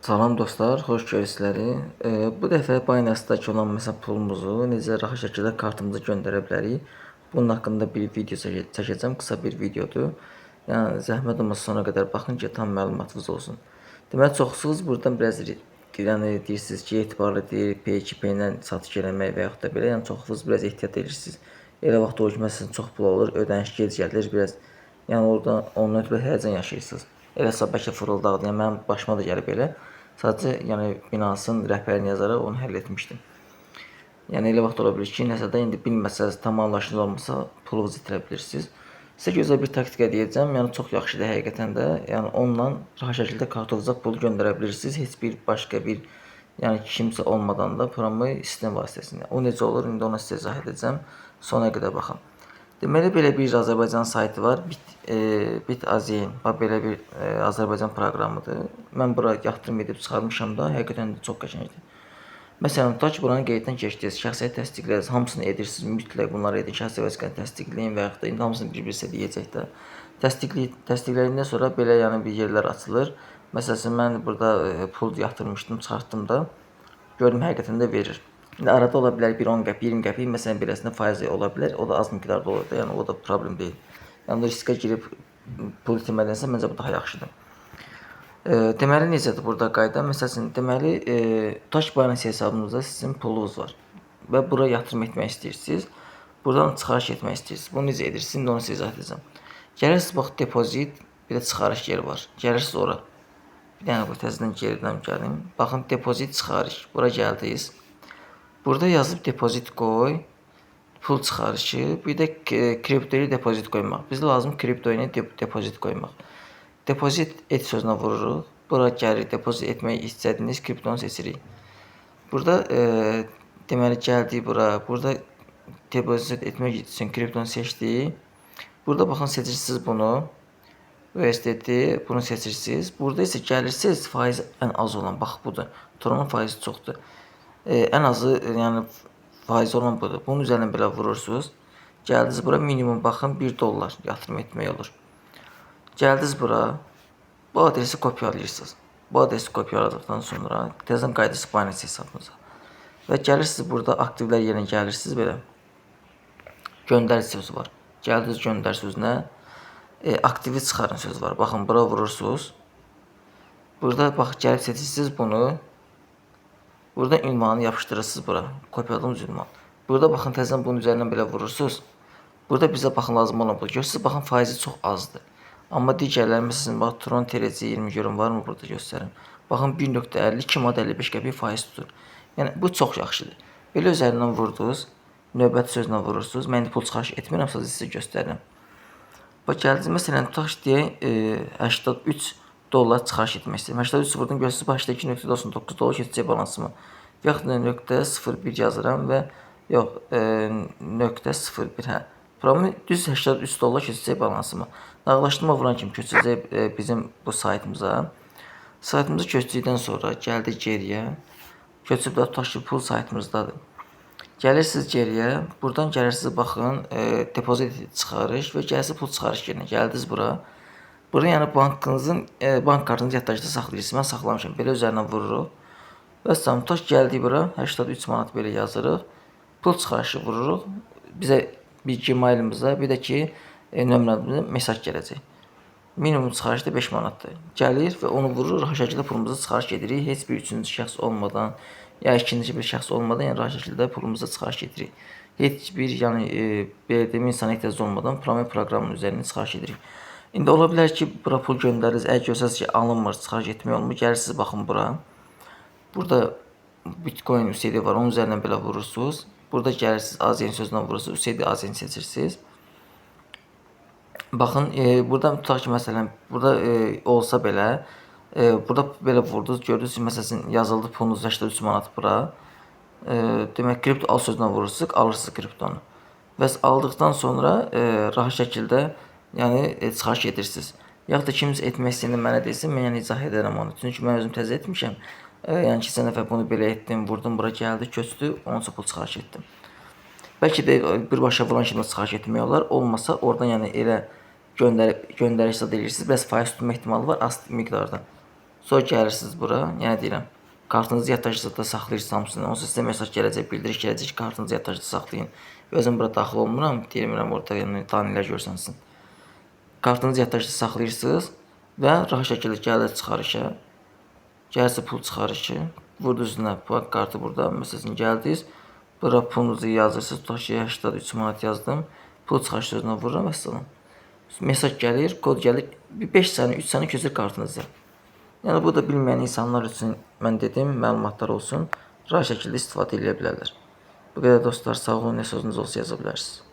Salam dostlar, xoş görsünüzləri. Bu dəfə Binance-dakı olan məsəl pulumuzu necə rahat şəkildə kartımıza göndərə bilərik? Bunun haqqında bir video çəkəcəm, qısa bir videodur. Yəni zəhmət olmasa sona qədər baxın ki, tam məlumatınız olsun. Deməli çoxsunuz buradan biraz yəni deyirsiniz ki, etibarlı deyil, P2P ilə satış eləmək və yaxud da belə, yəni çoxunuz biraz ehtiyat edirsiniz. Elə vaxt o ki, məsələn çox pul olur, ödəniş gec gəlir, biraz yəni orada ondan ötürü həyəcan yaşayırsınız. Elə hesab bəlkə fırıldaqdır. Yəni mənim başıma da gəlib elə. Sadəcə yəni binasının rəhbərini yazaraq onu həll etmişdim. Yəni elə vaxt ola bilər ki, nəsə də indi bilməsəz, tam anlaşılmaz olmasa pulunuzu itirə bilirsiniz. Sizə gözəl bir taktika deyəcəm. Yəni çox yaxşıdır həqiqətən də. Yəni onunla rahat şəkildə kartofuza pul göndərə bilirsiniz. Heç bir başqa bir yəni kimsə olmadan da promo sistem vasitəsilə. O necə olur? İndi onu sizə izah edəcəm. Sona qədər baxın. Deməli belə bir Azərbaycan saytı var. Bit.az. Bax belə bir Azərbaycan proqramıdır. Mən bura yatırım edib çıxarmışam da, həqiqətən də çox qəşəngdir. Məsələn, tutaq ki, buranı qeyddən keçdiniz, şəxsiyyət təsdiqləyirsiniz, hamısını edirsiniz, mütləq bunları edin, şəxsi vəsiqəni təsdiqləyin və yaxud da indi hamısını bir-birsə deyəcək də. Təsdiqlədikdən sonra belə yəni bir yerlər açılır. Məsələn, mən burada pul yatırmışdım, çıxartdım da, gördüm həqiqətən də verir. İndi arada ola bilər bir 10 qəpik, 20 qəpik, məsələn beləsində faizi ola bilər. O da az miqdarda olur da, yəni o da problem deyil. Yəni riskə girib pul itirmədənsə məncə bu daha yaxşıdır. Deməli necədir burada qayda? Məsələn, deməli tutaq ki, Binance hesabınızda sizin pulunuz var və bura yatırım etmək istəyirsiniz. Buradan çıxarış etmək istəyirsiniz. Bunu necə edirsiniz? İndi onu sizə izah edəcəm. Gəlirsiniz bax depozit, bir də çıxarış yeri var. Gəlirsiniz ora. Bir dənə bu təzədən geridən gəlim. Baxın depozit, çıxarış. Bura gəldiniz. Burada yazıb depozit qoy, pul çıxarışı, bir də kriptoya depozit qoymaq. Bizə lazım kriptoya depozit qoymaq. Depozit et sözünə vururuq. Bura gəlir, depozit etmək istədiyiniz kriptonu seçirik. Burada deməli gəldik bura. Burada depozit etmək üçün kriptonu seçdik. Burada baxın seçirsiniz bunu. USDT bunu seçirsiniz. Burada isə gəlirsiniz faizi ən az olan. Bax budur. Tronun faizi çoxdur. Ən azı yəni faiz olan budur. Bunun üzərinə belə vurursunuz. Gəldiniz bura minimum baxın $1 yatırım etmək olur. Gəldiniz bura. Bu adresi kopyalayırsınız. Bu adresi kopyaladıqdan sonra təzədən qayıdırsınız Binance hesabınıza. Və gəlirsiniz burada aktivlər yerinə gəlirsiniz belə. Göndər sözü var. Gəldiniz göndər sözünə. Aktivi çıxarın sözü var. Baxın bura vurursunuz. Burada bax gəlib seçirsiniz bunu. Burada ünvanı yapışdırırsınız bura. Kopyaladığımız ünvan. Burada baxın təzədən bunun üzərindən belə vurursunuz. Burada bizə baxın lazım olan bu. Görürsünüz baxın faizi çox azdır. Amma digərləri məsələn bax Tron TRC 20 görün varmı burada göstərim. Baxın 1.50 2.55 qəpik faiz tutur. Yəni bu çox yaxşıdır. Belə üzərindən vurdunuz. Növbəti sözlə vurursunuz. Mən pul çıxarış etmirəm, sadəcə sizə göstərirəm. Bax gəldiniz məsələn tutaq ki deyək $83 çıxarış etmək istəyirəm. 83 vurdum görürsünüz başda $2.99 keçəcək balansımı. Yaxud da .01 yazıram və yox .01 hə. Promo düz $83 keçəcək balansımı. Nağlaşdırma vuran kimi köçəcək bizim bu saytımıza. Saytımıza köçdükdən sonra gəldik geriyə. Köçüb də tutaq ki pul saytımızdadır. Gəlirsiniz geriyə, buradan gəlirsiniz baxın, depozit çıxarış və gəlirsiniz pul çıxarış yerinə. Gəldiniz bura. Burada yəni bank kartınızı yaddaşda saxlayırsınız. Mən saxlamışam. Belə üzərindən vururuq. Və tutaq gəldik bura, 83 manat belə yazırıq. Pul çıxarışı vururuq. Bizə bir Gmail-imizə, bir də ki nömrəmizə mesaj gələcək. Minimum çıxarış da 5 manatdır. Gəlir və onu vurur, rahat şəkildə pulumuzu çıxarış edirik. Heç bir üçüncü şəxs olmadan, ya ikinci bir şəxs olmadan, yəni rahat şəkildə pulumuzu çıxarış edirik. Heç bir yəni belə deyim insana ehtiyac olmadan proqramın üzərindən çıxarış edirik. İndi ola bilər ki, bura pul göndəririz. Əgər görsəniz ki, alınmır, çıxarış etmək olmur. Gəlirsiniz baxın bura. Burada Bitcoin USD var. Onun üzərindən belə vurursunuz. Burada gəlirsiniz AZN sözünə vurursunuz. USD AZN seçirsiniz. Baxın, burada tutaq ki, məsələn, burada olsa belə, burada belə vurdunuz, gördünüz ki, məsələn, yazıldı pulunuz 83 manat bura. Demək, kripto al sözünə vurursunuz, alırsınız kriptonu. Və aldıqdan sonra rahat şəkildə yəni çıxarış edirsiniz. Yaxud da kimsə etmək istəyəndə mənə desin, mən yəni izah edərəm onu. Çünki mən özüm təzə etmişəm. Yəni keçən dəfə bunu belə etdim, vurdum, bura gəldi, köçdü, onunsa pul çıxarış etdim. Bəlkə də birbaşa vuran kimi çıxarış etmək olar. Olmasa oradan yəni elə göndəriş edirsiniz. Bəs faiz tutma ehtimalı var az miqdarda. Sonra gəlirsiniz bura. Yəni deyirəm, kartınızı yaddaşda saxlayırsınız. Onsuz sizə mesaj gələcək, bildiriş gələcək ki, kartınızı yaddaşda saxlayın. Özüm bura daxil olmuram, deyirəm orada yəni danilər görsənsin. Kartınızı yaddaşda saxlayırsınız və rahat şəkildə gəlir çıxarışa. Gəlsə pul çıxarışı, vurdu üstünə bank kartı burada. Məsələn gəldiniz, bura pulunuzu yazırsınız. Tutaq ki 83 manat yazdım. Pul çıxarış sözünə vururam məsələn. Mesaj gəlir, kod gəlir. 5 saniyə, 3 saniyə keçir kartınızı. Yəni bu da bilməyən insanlar üçün mən dedim, məlumatlar olsun, rahat şəkildə istifadə edə bilərlər. Bu qədər dostlar, sağ olun, nə sözünüz olsa yaza bilərsiniz.